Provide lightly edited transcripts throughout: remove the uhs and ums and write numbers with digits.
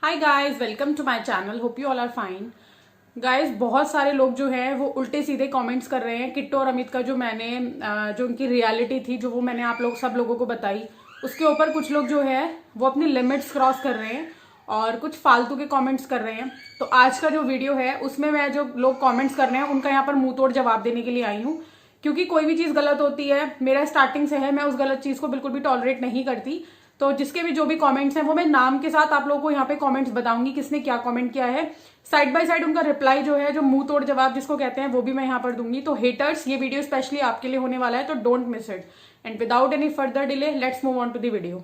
Hi guys, welcome to my channel. Hope you all are fine. Guys, बहुत सारे लोग जो हैं वो उल्टे सीधे कमेंट्स कर रहे हैं। किट्टू और अमित का जो मैंने जो उनकी रियलिटी थी, जो वो मैंने आप लोग सब लोगों को बताई, उसके ऊपर कुछ लोग जो है वो अपनी लिमिट्स क्रॉस कर रहे हैं और कुछ फालतू के कमेंट्स कर रहे हैं। तो आज का जो वीडियो है उसमें मैं जो लोग कमेंट्स कर रहे हैं उनका यहाँ पर मुंह तोड़ जवाब देने के लिए आई हूँ, क्योंकि कोई भी चीज़ गलत होती है, मेरा स्टार्टिंग से है, मैं उस गलत चीज़ को बिल्कुल भी टॉलरेट नहीं करती। तो जिसके भी जो भी कमेंट्स हैं वो मैं नाम के साथ आप लोगों को यहाँ पे कमेंट्स बताऊंगी, किसने क्या कमेंट किया है। साइड बाय साइड उनका रिप्लाई जो है, जो मुंह तोड़ जवाब जिसको कहते हैं, वो भी मैं यहाँ पर दूंगी। तो हेटर्स, ये वीडियो स्पेशली आपके लिए होने वाला है, तो don't miss it. And without any further delay, let's move on to the video.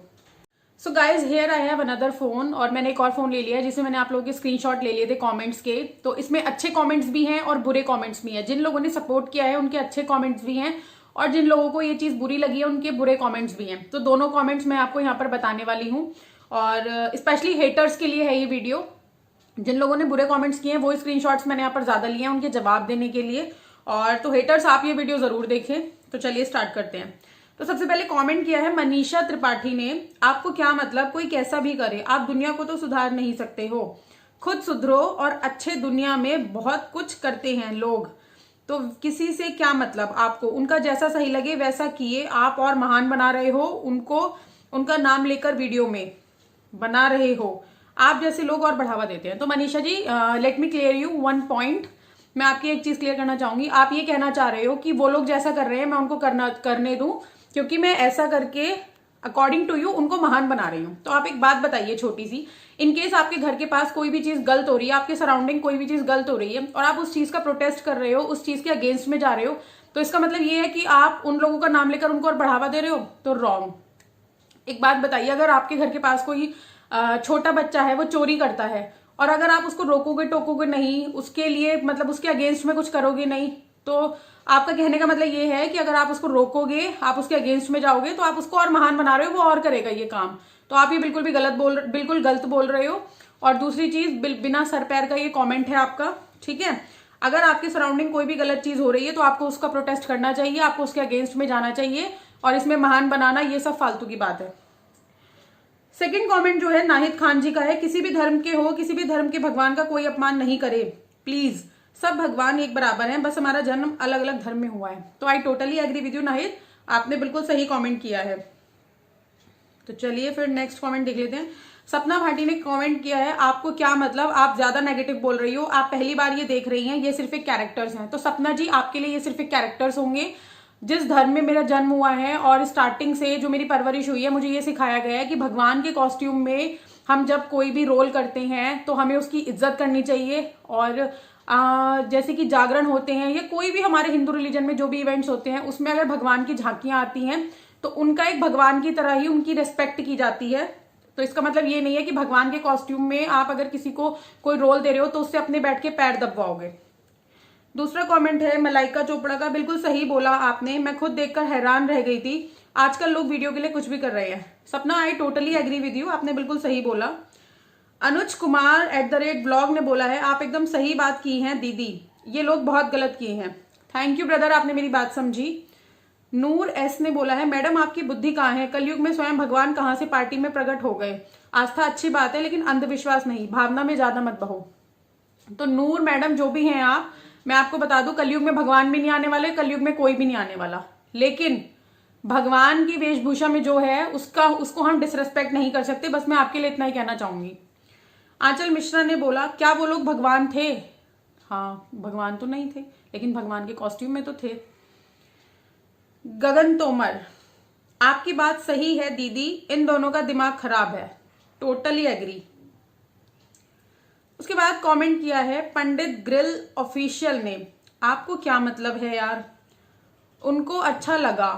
So guys, here I have another phone, और मैंने एक और फोन ले लिया है जिसमें मैंने आप लोगों के स्क्रीनशॉट ले लिए थे कमेंट्स के। तो इसमें अच्छे कमेंट्स भी हैं और बुरे कमेंट्स भी हैं। जिन लोगों ने सपोर्ट किया है उनके अच्छे कमेंट्स भी हैं, और जिन लोगों को ये चीज बुरी लगी है उनके बुरे कमेंट्स भी हैं। तो दोनों कमेंट्स मैं आपको यहाँ पर बताने वाली हूँ, और स्पेशली हेटर्स के लिए है ये वीडियो। जिन लोगों ने बुरे कमेंट्स किए हैं वो स्क्रीनशॉट्स मैंने यहाँ पर ज्यादा लिए हैं उनके जवाब देने के लिए। और तो हेटर्स, आप ये वीडियो जरूर देखें। तो चलिए स्टार्ट करते हैं। तो सबसे पहले कमेंट किया है मनीषा त्रिपाठी ने। आपको क्या मतलब, कोई कैसा भी करे, आप दुनिया को तो सुधार नहीं सकते हो, खुद सुधरो। और अच्छे दुनिया में बहुत कुछ करते हैं लोग, तो किसी से क्या मतलब, आपको उनका जैसा सही लगे वैसा किए। आप और महान बना रहे हो उनको, उनका नाम लेकर वीडियो में बना रहे हो। आप जैसे लोग और बढ़ावा देते हैं। तो Manisha ji, let me clear you one point. मैं आपकी एक चीज क्लियर करना चाहूंगी। आप ये कहना चाह रहे हो कि वो लोग जैसा कर रहे हैं मैं उनको करने दूं, क्योंकि मैं ऐसा करके अकॉर्डिंग टू यू उनको महान बना रही हूँ। तो आप एक बात बताइए छोटी सी, इनकेस आपके घर के पास कोई भी चीज गलत हो रही है, आपके सराउंडिंग कोई भी चीज गलत हो रही है, और आप उस चीज का प्रोटेस्ट कर रहे हो, उस चीज के अगेंस्ट में जा रहे हो, तो इसका मतलब ये है कि आप उन लोगों का नाम लेकर उनको और बढ़ावा दे रहे हो। तो रॉन्ग। एक बात बताइए, अगर आपके घर के पास कोई छोटा बच्चा है, वो चोरी करता है, और अगर आप उसको रोकोगे टोकोगे नहीं, उसके लिए मतलब उसके अगेंस्ट में कुछ करोगे नहीं, तो आपका कहने का मतलब ये है कि अगर आप उसको रोकोगे, आप उसके अगेंस्ट में जाओगे, तो आप उसको और महान बना रहे हो, वो और करेगा ये काम। तो आप ये बिल्कुल गलत बोल रहे हो। और दूसरी चीज, बिना सर पैर का ये कमेंट है आपका, ठीक है। अगर आपके सराउंडिंग कोई भी गलत चीज हो रही है तो आपको उसका प्रोटेस्ट करना चाहिए, आपको उसके अगेंस्ट में जाना चाहिए, और इसमें महान बनाना ये सब फालतू की बात है। सेकंड कमेंट जो है नाहिद खान जी का है। किसी भी धर्म के हो, किसी भी धर्म के भगवान का कोई अपमान नहीं करे प्लीज, सब भगवान एक बराबर हैं, बस हमारा जन्म अलग अलग धर्म में हुआ है। तो I totally agree with you Nahid, आपने बिल्कुल सही कमेंट किया है। तो चलिए फिर नेक्स्ट कमेंट देख लेते हैं। सपना भाटी ने कमेंट किया है, आपको क्या मतलब, आप ज्यादा नेगेटिव बोल रही हो, आप पहली बार ये देख रही हैं, ये सिर्फ एक कैरेक्टर्स हैं। तो सपना जी, आपके लिए ये सिर्फ एक कैरेक्टर्स होंगे। जिस धर्म में मेरा जन्म हुआ है और स्टार्टिंग से जो मेरी परवरिश हुई है, मुझे ये सिखाया गया है कि भगवान के कॉस्ट्यूम में हम जब कोई भी रोल करते हैं तो हमें उसकी इज्जत करनी चाहिए। और जैसे कि जागरण होते हैं या कोई भी हमारे हिंदू रिलीजन में जो भी इवेंट्स होते हैं, उसमें अगर भगवान की झांकियां आती हैं तो उनका एक भगवान की तरह ही उनकी रिस्पेक्ट की जाती है। तो इसका मतलब ये नहीं है कि भगवान के कॉस्ट्यूम में आप अगर किसी को कोई रोल दे रहे हो तो उससे अपने बैठ के पैर दबवाओगे। दूसरा कमेंट है मलाइका चोपड़ा का। बिल्कुल सही बोला आपने, मैं खुद देखकर हैरान रह गई थी। आजकल लोग वीडियो के लिए कुछ भी कर रहे हैं। Sapna, I totally agree with you, आपने बिल्कुल सही बोला। अनुज कुमार @ब्लॉग ने बोला है, आप एकदम सही बात की है दीदी, ये लोग बहुत गलत किए हैं। थैंक यू ब्रदर, आपने मेरी बात समझी। नूर एस ने बोला है, मैडम आपकी बुद्धि कहाँ है, कलयुग में स्वयं भगवान कहाँ से पार्टी में प्रकट हो गए। आस्था अच्छी बात है, लेकिन अंधविश्वास नहीं, भावना में ज्यादा मत बहो। तो नूर मैडम, जो भी हैं आप, मैं आपको बता दूं, कलयुग में भगवान भी नहीं आने वाले, कलयुग में कोई भी नहीं आने वाला, लेकिन भगवान की वेशभूषा में जो है उसको हम डिसरेस्पेक्ट नहीं कर सकते। बस मैं आपके लिए इतना ही कहना चाहूंगी। आंचल मिश्रा ने बोला, क्या वो लोग भगवान थे? हाँ, भगवान तो नहीं थे, लेकिन भगवान के कॉस्ट्यूम में तो थे। गगन तोमर, आपकी बात सही है दीदी, इन दोनों का दिमाग खराब है। Totally agree. उसके बाद कमेंट किया है पंडित ग्रिल ऑफिशियल ने, आपको क्या मतलब है यार, उनको अच्छा लगा,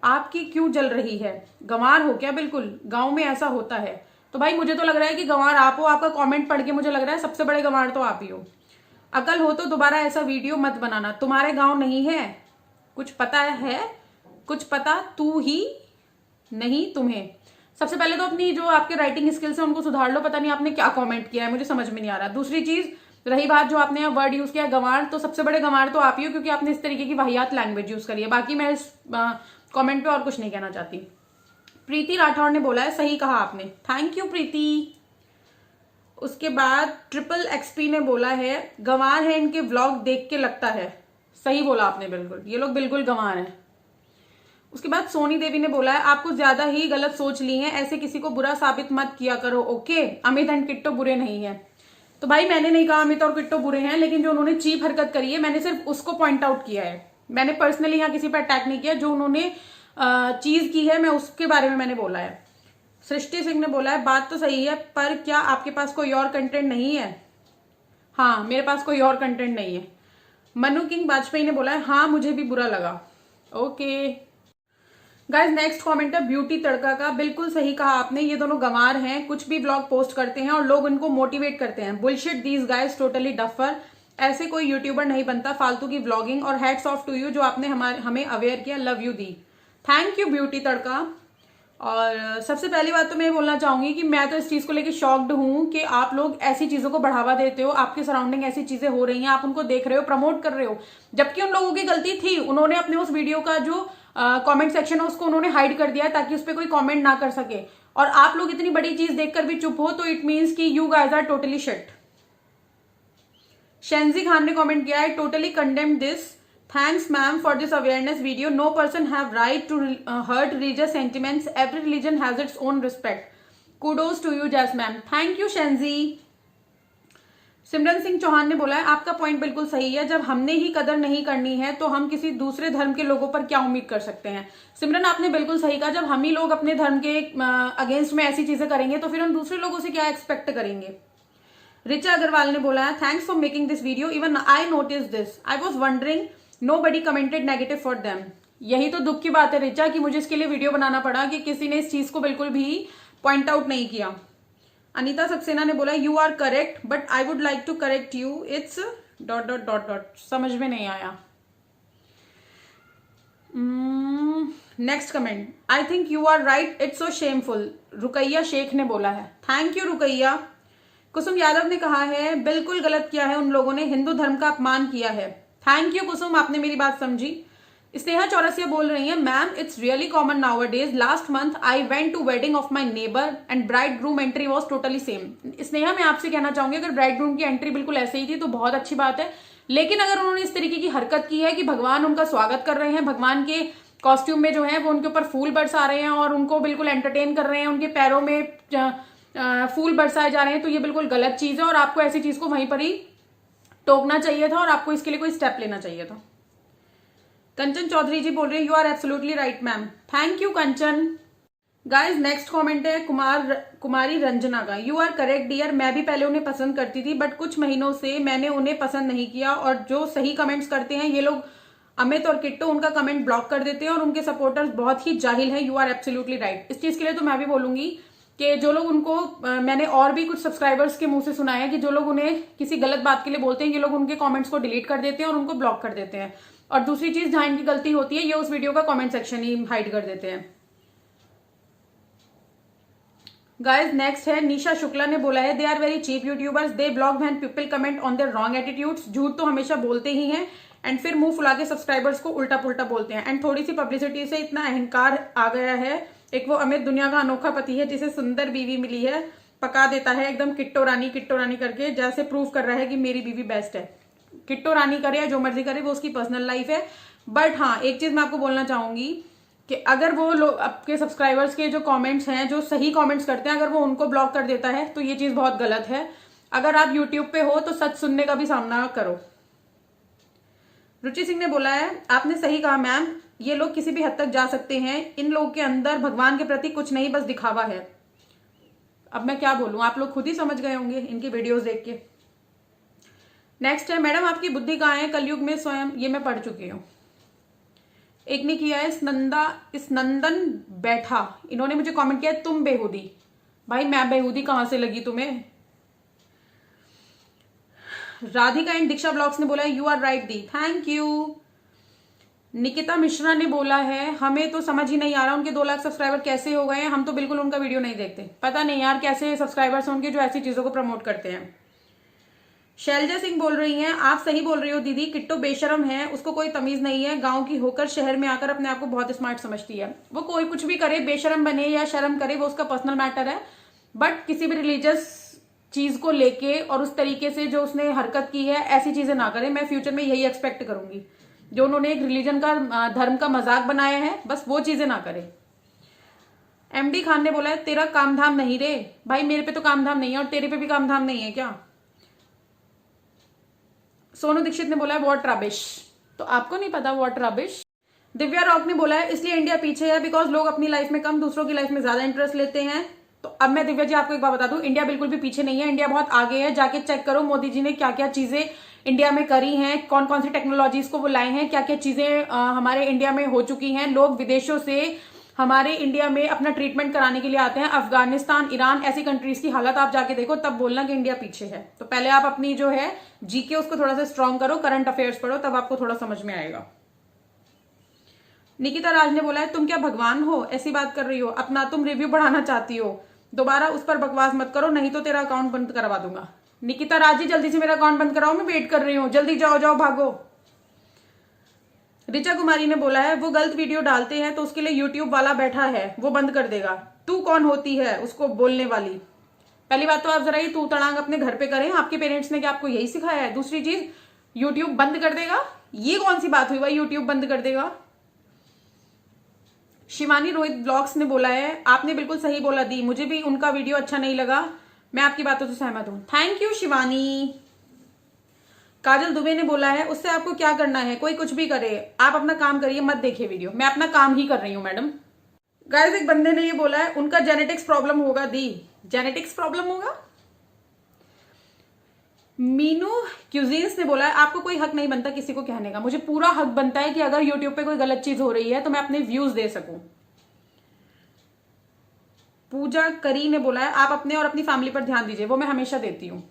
आपकी क्यों जल रही है, गंवार हो क्या? बिल्कुल, गांव में ऐसा होता है। तो भाई, मुझे तो लग रहा है कि गंवार आप हो। आपका कमेंट पढ़ के मुझे लग रहा है सबसे बड़े गंवार तो आप ही हो। अकल हो तो दोबारा ऐसा वीडियो मत बनाना। तुम्हारे गांव नहीं है, कुछ पता है, कुछ पता तू ही नहीं तुम्हें। सबसे पहले तो अपनी जो आपके राइटिंग स्किल्स है उनको सुधार लो। पता नहीं आपने क्या कमेंट किया है, मुझे समझ में नहीं आ रहा। दूसरी चीज, रही बात जो आपने वर्ड यूज किया गंवार, तो सबसे बड़े गंवार तो आप ही हो, क्योंकि आपने इस तरीके की वाहियात लैंग्वेज यूज करी है। बाकी मैं इस कमेंट पे और कुछ नहीं कहना चाहती। प्रीति राठौर ने बोला है, सही कहा आपने। थैंक यू प्रीति। उसके बाद ट्रिपल एक्सपी ने बोला है गंवार है, इनके व्लॉग देख के लगता है। सही बोला आपने, बिल्कुल ये लोग बिल्कुल गंवार हैं। उसके बाद सोनी देवी ने बोला है आपको ज्यादा ही गलत सोच ली है, ऐसे किसी को बुरा साबित मत किया करो। ओके, अमित एंड किट्टो बुरे नहीं है। तो भाई मैंने नहीं कहा अमित और किट्टो बुरे हैं, लेकिन जो उन्होंने चीप हरकत करी है मैंने सिर्फ उसको पॉइंट आउट किया है। मैंने पर्सनली यहाँ किसी पर अटैक नहीं किया। जो उन्होंने चीज की है मैं उसके बारे में मैंने बोला है। सृष्टि सिंह ने बोला है बात तो सही है, पर क्या आपके पास कोई और कंटेंट नहीं है? हाँ, मेरे पास कोई और कंटेंट नहीं है। मनु किंग वाजपेयी ने बोला है हाँ मुझे भी बुरा लगा। ओके गाइज, नेक्स्ट कमेंट है ब्यूटी तड़का का। बिल्कुल सही कहा आपने, ये दोनों गंवार हैं, कुछ भी ब्लॉग पोस्ट करते हैं और लोग उनको मोटिवेट करते हैं। Bullshit these guys, totally duffer. ऐसे कोई यूट्यूबर नहीं बनता, फालतू की व्लॉगिंग। और हैट्स ऑफ टू यू जो आपने हमें अवेयर किया। Love you di. Thank you beauty Tadka. और सबसे पहली बात तो मैं बोलना चाहूंगी कि मैं तो इस चीज को लेकर शॉक्ड हूं कि आप लोग ऐसी चीजों को बढ़ावा देते हो। आपके सराउंडिंग ऐसी चीजें हो रही हैं, आप उनको देख रहे हो, प्रमोट कर रहे हो, जबकि उन लोगों की गलती थी। उन्होंने अपने उस वीडियो का जो कमेंट सेक्शन है उसको उन्होंने हाइड कर दिया है ताकि उस पर कोई कमेंट ना कर सके। और आप लोग इतनी बड़ी चीज देखकर भी चुप हो, तो इट मीन्स कि you guys are totally shit. Shenji Khan ने कमेंट किया है totally condemn this. Thanks ma'am for this awareness video. No person have right to hurt religious sentiments. Every religion has its own respect. Kudos to you जैस ma'am. Thank you Shenji. Simran Singh Chauhan ने बोला है आपका point बिल्कुल सही है, जब हमने ही कदर नहीं करनी है तो हम किसी दूसरे धर्म के लोगों पर क्या उम्मीद कर सकते हैं। सिमरन आपने बिल्कुल सही कहा, जब हम ही लोग अपने धर्म के अगेंस्ट में ऐसी चीजें करेंगे तो फिर हम दूसरे लोगों से क्या एक्सपेक्ट करेंगे। रिचा अग्रवाल ने बोला है thanks for making this video, even I notice this, I was wondering nobody commented negative for them. यही तो दुख की बात है रिचा कि मुझे इसके लिए वीडियो बनाना पड़ा कि किसी ने इस चीज को बिल्कुल भी पॉइंट आउट नहीं किया। अनीता सक्सेना ने बोला you are correct but I would like to correct you, it's dot dot dot dot. समझ में नहीं आया। Next comment, I think you are right, it's so shameful. Rukaiya Shaikh ने बोला है। Thank you Rukaiya. कुसुम यादव ने कहा है बिल्कुल गलत किया है उन लोगों ने, हिंदू धर्म का अपमान किया है। थैंक यू कुसुम, आपने मेरी बात समझी। स्नेहा चौरसिया बोल रही है ma'am it's really common nowadays. Last month I went to wedding of my neighbour and bride groom entry was totally same. Sneha मैं आपसे कहना चाहूंगी अगर ब्राइड ग्रूम की एंट्री बिल्कुल ऐसे ही थी तो बहुत अच्छी बात है, लेकिन अगर उन्होंने इस तरीके की हरकत की है कि भगवान उनका स्वागत कर रहे हैं, भगवान के कॉस्ट्यूम में जो है वो उनके ऊपर फूल बरसा रहे हैं और उनको बिल्कुल एंटरटेन कर रहे हैं, उनके पैरों में फूल बरसाए जा रहे हैं, तो ये बिल्कुल गलत चीज है और आपको ऐसी चीज को वहीं पर ही टोकना चाहिए था और आपको इसके लिए कोई स्टेप लेना चाहिए था। कंचन चौधरी जी बोल रहे हैं you are absolutely right ma'am. Thank you Kanchan. Guys next comment है कुमारी रंजना का। यू आर करेक्ट डियर, मैं भी पहले उन्हें पसंद करती थी बट कुछ महीनों से मैंने उन्हें पसंद नहीं किया और जो सही कमेंट्स करते हैं ये लोग अमित और किट्टो उनका कमेंट ब्लॉक कर देते हैं और उनके सपोर्टर्स बहुत ही जाहिल है। You are absolutely right. इस चीज के लिए तो मैं भी बोलूंगी कि जो लोग उनको मैंने और भी कुछ सब्सक्राइबर्स के मुंह से सुना है कि जो लोग उन्हें किसी गलत बात के लिए बोलते हैं ये लोग उनके कमेंट्स को डिलीट कर देते हैं और उनको ब्लॉक कर देते हैं। और दूसरी चीज जहां इनकी गलती होती है ये उस वीडियो का कमेंट सेक्शन ही हाइड कर देते हैं। गाइज नेक्स्ट है निशा शुक्ला ने बोला है they are very cheap YouTubers, they blog when people comment on their wrong attitudes. झूठ तो हमेशा बोलते ही हैं एंड फिर मुंह फुला के सब्सक्राइबर्स को उल्टा पुल्टा बोलते हैं एंड थोड़ी सी पब्लिसिटी से इतना अहंकार आ गया है। एक वो अमित दुनिया का अनोखा पति है जिसे सुंदर बीवी मिली है, पका देता है एकदम किट्टो रानी करके, जैसे प्रूव कर रहा है कि मेरी बीवी बेस्ट है। किट्टो रानी करे या जो मर्जी करे वो उसकी पर्सनल लाइफ है। बट हाँ एक चीज मैं आपको बोलना चाहूंगी कि अगर वो लोग आपके सब्सक्राइबर्स के जो कमेंट्स हैं जो सही कमेंट्स करते हैं अगर वो उनको ब्लॉक कर देता है तो ये चीज बहुत गलत है। अगर आप यूट्यूब पे हो तो सच सुनने का भी सामना करो। रुचि सिंह ने बोला है आपने सही कहा मैम, ये लोग किसी भी हद तक जा सकते हैं, इन लोगों के अंदर भगवान के प्रति कुछ नहीं बस दिखावा है। अब मैं क्या बोलूं, आप लोग खुद ही समझ गए होंगे इनकी वीडियोस देख के। नेक्स्ट है मैडम आपकी बुद्धि कहाँ है कलयुग में स्वयं, ये मैं पढ़ चुकी हूँ। एक ने किया है इस नंदन बैठा, इन्होंने मुझे कमेंट किया तुम बेहूदी। भाई मैं बेहूदी कहां से लगी तुम्हें। राधिका एंड दीक्षा ब्लॉग्स ने बोला है यू आर राइट दी। Thank you. निकिता मिश्रा ने बोला है हमें तो समझ ही नहीं आ रहा उनके 2 लाख सब्सक्राइबर कैसे हो गए हैं, हम तो बिल्कुल उनका वीडियो नहीं देखते, पता नहीं यार कैसे सब्सक्राइबर्स हैं उनके जो ऐसी चीजों को प्रमोट करते हैं। शैलजा सिंह बोल रही हैं आप सही बोल रही हो दीदी, किट्टो बेशरम है, उसको कोई तमीज नहीं है, गांव की होकर शहर में आकर अपने आप को बहुत स्मार्ट समझती है। वो कोई कुछ भी करे, बेशरम बने या शर्म करे वो उसका पर्सनल मैटर है, बट किसी भी रिलीजियस चीज को लेके और उस तरीके से जो उसने हरकत की है, ऐसी चीजें ना करे। मैं फ्यूचर में यही एक्सपेक्ट करूंगी। जो उन्होंने एक रिलीजन का, धर्म का मजाक बनाया है, बस वो चीजें ना करे। एमडी खान ने बोला है तेरा काम धाम नहीं रे। भाई मेरे पे तो काम धाम नहीं है और तेरे पे भी काम धाम नहीं है क्या? सोनू दीक्षित ने बोला है व्हाट रबिश। तो आपको नहीं पता व्हाट रबिश? दिव्या रॉक ने बोला है इसलिए इंडिया पीछे है बिकॉज लोग अपनी लाइफ में कम, दूसरों की लाइफ में ज्यादा इंटरेस्ट लेते हैं। तो अब मैं दिव्या जी आपको एक बात बता दूं, इंडिया बिल्कुल भी पीछे नहीं है, इंडिया बहुत आगे है। जाके चेक करो मोदी जी ने क्या क्या चीजें इंडिया में करी हैं, कौन कौन सी टेक्नोलॉजीज को वो लाए हैं, क्या क्या चीजें हमारे इंडिया में हो चुकी हैं। लोग विदेशों से हमारे इंडिया में अपना ट्रीटमेंट कराने के लिए आते हैं। अफगानिस्तान, ईरान, ऐसी कंट्रीज की हालत आप जाके देखो, तब बोलना कि इंडिया पीछे है। तो पहले आप अपनी जो है जीके उसको थोड़ा सा स्ट्रॉन्ग करो, करंट अफेयर्स पढ़ो, तब आपको थोड़ा समझ में आएगा। निकिता राज ने बोला है तुम क्या भगवान हो, ऐसी बात कर रही हो? अपना तुम रिव्यू बढ़ाना चाहती हो, दोबारा उस पर बकवास मत करो, नहीं तो तेरा अकाउंट बंद करवा दूंगा। निकिता राज जी जल्दी से मेरा अकाउंट बंद कराओ, मैं वेट कर रही हूँ, जल्दी जाओ जाओ भागो। ऋचा कुमारी ने बोला है वो गलत वीडियो डालते हैं तो उसके लिए यूट्यूब वाला बैठा है, वो बंद कर देगा। तू कौन होती है उसको बोलने वाली? पहली बात तो आप जरा ये तू तड़ांग अपने घर पे करें, आपके पेरेंट्स ने क्या आपको यही सिखाया है? दूसरी चीज, यूट्यूब बंद कर देगा, ये कौन सी बात हुई भाई यूट्यूब बंद कर देगा? शिवानी रोहित ब्लॉग्स ने बोला है आपने बिल्कुल सही बोला दी, मुझे भी उनका वीडियो अच्छा नहीं लगा, मैं आपकी बातों से सहमत हूं। Thank you Shivani. काजल दुबे ने बोला है उससे आपको क्या करना है, कोई कुछ भी करे, आप अपना काम करिए, मत देखिए वीडियो। मैं अपना काम ही कर रही हूं मैडम। गाइस एक बंदे ने ये बोला है उनका जेनेटिक्स प्रॉब्लम होगा दी। जेनेटिक्स प्रॉब्लम होगा? मीनू क्यूजीन्स ने बोला है आपको कोई हक नहीं बनता किसी को कहने का, मुझे पूरा हक बनता है कि अगर यूट्यूब पे कोई गलत चीज हो रही है तो मैं अपने व्यूज दे सकूं। पूजा करी ने बोला है आप अपने और अपनी फैमिली पर ध्यान दीजिए, वो मैं हमेशा देती हूं।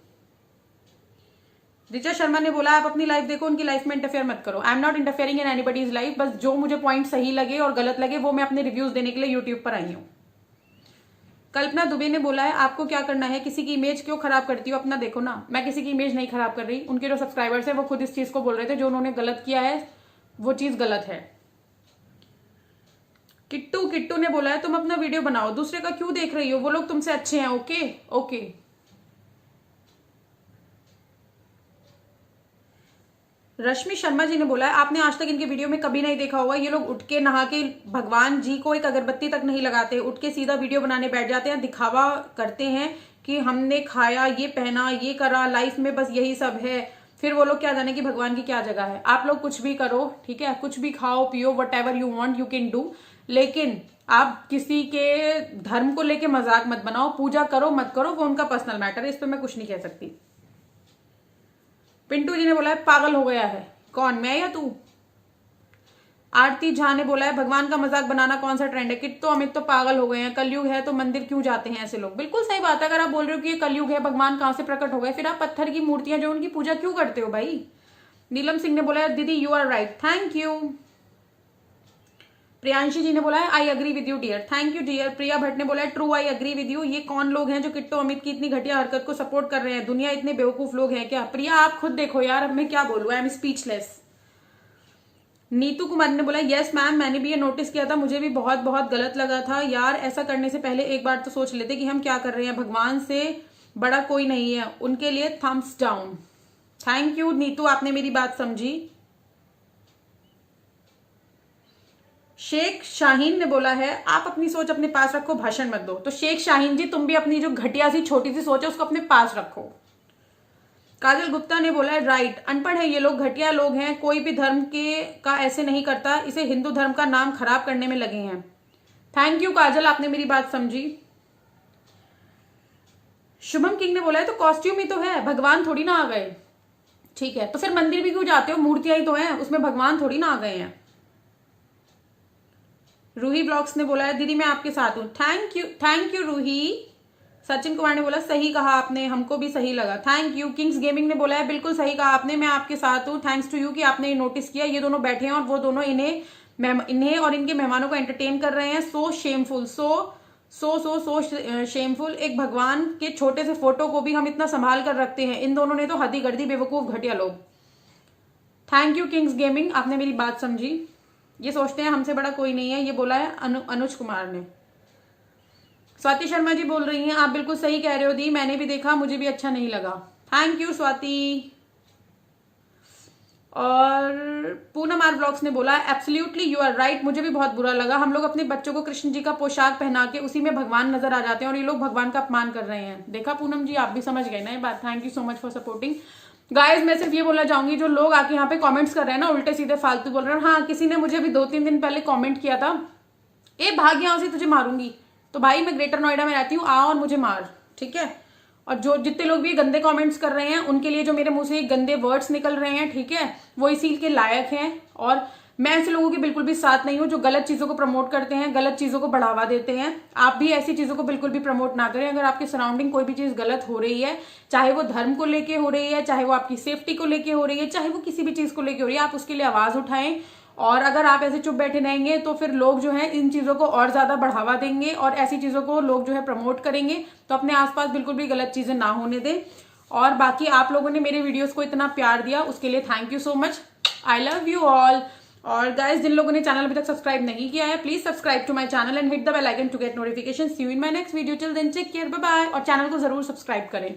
ऋचा शर्मा ने बोला आप अपनी लाइफ देखो, उनकी लाइफ में इंटरफेयर मत करो। I am not interfering in anybody's life, बस जो मुझे पॉइंट सही लगे और गलत लगे वो मैं अपने रिव्यूज देने के लिए यूट्यूब पर आई हूं। कल्पना दुबे ने बोला है आपको क्या करना है, किसी की इमेज क्यों खराब करती हो, अपना देखो ना। मैं किसी की इमेज नहीं खराब कर रही, उनके जो सब्सक्राइबर्स हैं वो खुद इस चीज को बोल रहे थे, जो उन्होंने गलत किया है वो चीज गलत है। किट्टू ने बोला है तुम अपना वीडियो बनाओ, दूसरे का क्यों देख रही हो, वो लोग तुमसे अच्छे हैं। Okay okay. रश्मि शर्मा जी ने बोला है आपने आज तक इनके वीडियो में कभी नहीं देखा होगा, ये लोग उठ के नहा के भगवान जी को एक अगरबत्ती तक नहीं लगाते, उठ के सीधा वीडियो बनाने बैठ जाते हैं, दिखावा करते हैं कि हमने खाया, ये पहना, ये करा, लाइफ में बस यही सब है। फिर वो लोग क्या जाने कि भगवान की क्या जगह है। आप लोग कुछ भी करो, ठीक है, कुछ भी खाओ पियो, what ever you want you can do, लेकिन आप किसी के धर्म को लेके मजाक मत बनाओ। पूजा करो मत करो वो उनका पर्सनल मैटर है, इस पर मैं कुछ नहीं कह सकती। पिंटू जी ने बोला है पागल हो गया है। कौन, मैं या तू? आरती झा ने बोला है भगवान का मजाक बनाना कौन सा ट्रेंड है, किट तो अमित तो पागल हो गए हैं, कलयुग है तो मंदिर क्यों जाते हैं ऐसे लोग। बिल्कुल सही बात है, अगर आप बोल रहे हो कि ये कलयुग है, भगवान कहां से प्रकट हो गए, फिर आप पत्थर की मूर्तियां जो उनकी पूजा क्यों करते हो भाई। नीलम सिंह ने बोला है didi you are right, thank you. Priyanshi ji ने बोला है I agree with you dear, thank you dear. Priya Bhatt ने बोला है true I agree with you. ये कौन लोग हैं जो किट्टो अमित की इतनी घटिया हरकत को सपोर्ट कर रहे हैं, दुनिया इतने बेवकूफ लोग हैं क्या? प्रिया आप खुद देखो यार, अब मैं क्या बोलूं, I am speechless. Neetu Kumar ने बोला यस मैम, मैंने भी ये नोटिस किया था, मुझे भी बहुत बहुत गलत लगा था यार, ऐसा करने से पहले एक बार तो सोच लेते कि हम क्या कर रहे हैं, भगवान से बड़ा कोई नहीं है, उनके लिए thumbs down. Thank you Neetu, आपने मेरी बात समझी। शेख शाहीन ने बोला है आप अपनी सोच अपने पास रखो, भाषण मत दो। तो शेख शाहीन जी तुम भी अपनी जो घटिया सी छोटी सी सोच है उसको अपने पास रखो। काजल गुप्ता ने बोला है राइट, अनपढ़ है ये लोग, घटिया लोग हैं, कोई भी धर्म के का ऐसे नहीं करता, इसे हिंदू धर्म का नाम खराब करने में लगे हैं। थैंक यू काजल, आपने मेरी बात समझी। शुभम किंग ने बोला है तो कॉस्ट्यूम ही तो है, भगवान थोड़ी ना आ गए। ठीक है, तो फिर मंदिर भी क्यों जाते हो, मूर्तियां ही तो हैं, उसमें भगवान थोड़ी ना आ गए हैं। रूही ब्लॉग्स ने बोला है दीदी मैं आपके साथ हूं, थैंक यू रूही। सचिन कुमार ने बोला सही कहा आपने, हमको भी सही लगा, थैंक यू। किंग्स गेमिंग ने बोला है बिल्कुल सही कहा आपने, मैं आपके साथ हूँ, थैंक्स टू यू कि आपने नोटिस किया। ये दोनों बैठे हैं और वो दोनों इन्हें और इनके मेहमानों को एंटरटेन कर रहे हैं। सो शेमफुल, सो शेमफुल। एक भगवान के छोटे से फोटो को भी हम इतना संभाल कर रखते हैं, इन दोनों ने तो हद ही कर दी, बेवकूफ घटिया लोग। थैंक यू किंग्स गेमिंग, आपने मेरी बात समझी। ये सोचते हैं हमसे बड़ा कोई नहीं है, ये बोला है अनुज कुमार ने। स्वाति शर्मा जी बोल रही हैं आप बिल्कुल सही कह रहे हो दी, मैंने भी देखा, मुझे भी अच्छा नहीं लगा। Thank you Swati. और पूनम आर ब्लॉग्स ने बोला एब्सोल्युटली यू आर राइट, मुझे भी बहुत बुरा लगा। हम लोग अपने बच्चों को कृष्ण जी का पोशाक पहना के उसी में भगवान नजर आ जाते हैं और ये लोग भगवान का अपमान कर रहे हैं। देखा पूनम जी, आप भी समझ गए ना ये बात। Thank you so much for supporting guys. मैं सिर्फ ये बोलना चाहूंगी, जो लोग आके यहाँ पे कमेंट्स कर रहे हैं ना उल्टे सीधे फालतू बोल रहे हैं। हाँ, किसी ने मुझे अभी 2-3 दिन पहले कमेंट किया था, ए भाग यहाँ से तुझे मारूंगी। तो भाई मैं ग्रेटर नोएडा में रहती हूँ, आ और मुझे मार, ठीक है। और जो जितने लोग भी गंदे कमेंट्स कर रहे हैं उनके लिए जो मेरे मुंह से गंदे वर्ड्स निकल रहे हैं, ठीक है, वो इसी के लायक हैं। और मैं ऐसे लोगों की बिल्कुल भी साथ नहीं हूं जो गलत चीजों को प्रमोट करते हैं, गलत चीजों को बढ़ावा देते हैं। आप भी ऐसी चीजों को बिल्कुल भी प्रमोट ना करें। अगर आपके सराउंडिंग कोई भी चीज गलत हो रही है, चाहे वो धर्म को लेके हो रही है, चाहे वो आपकी सेफ्टी को लेके हो रही है, चाहे वो किसी भी चीज को लेके हो रही है, आप उसके लिए आवाज उठाएं। और अगर आप ऐसे चुप बैठे रहेंगे तो फिर लोग जो है इन चीजों को और ज्यादा बढ़ावा देंगे और ऐसी चीजों को लोग जो है प्रमोट करेंगे। तो अपने आसपास बिल्कुल भी गलत चीजें ना होने दें। और बाकी आप लोगों ने मेरे वीडियोस को इतना प्यार दिया उसके लिए thank you so much. I love you all. और गाइस, जिन लोगों ने चैनल अभी तक सब्सक्राइब नहीं किया है, please subscribe to my channel and hit the bell icon to get notification. See you in my next video. Till then take care, bye bye. और चैनल को जरूर सब्सक्राइब करें।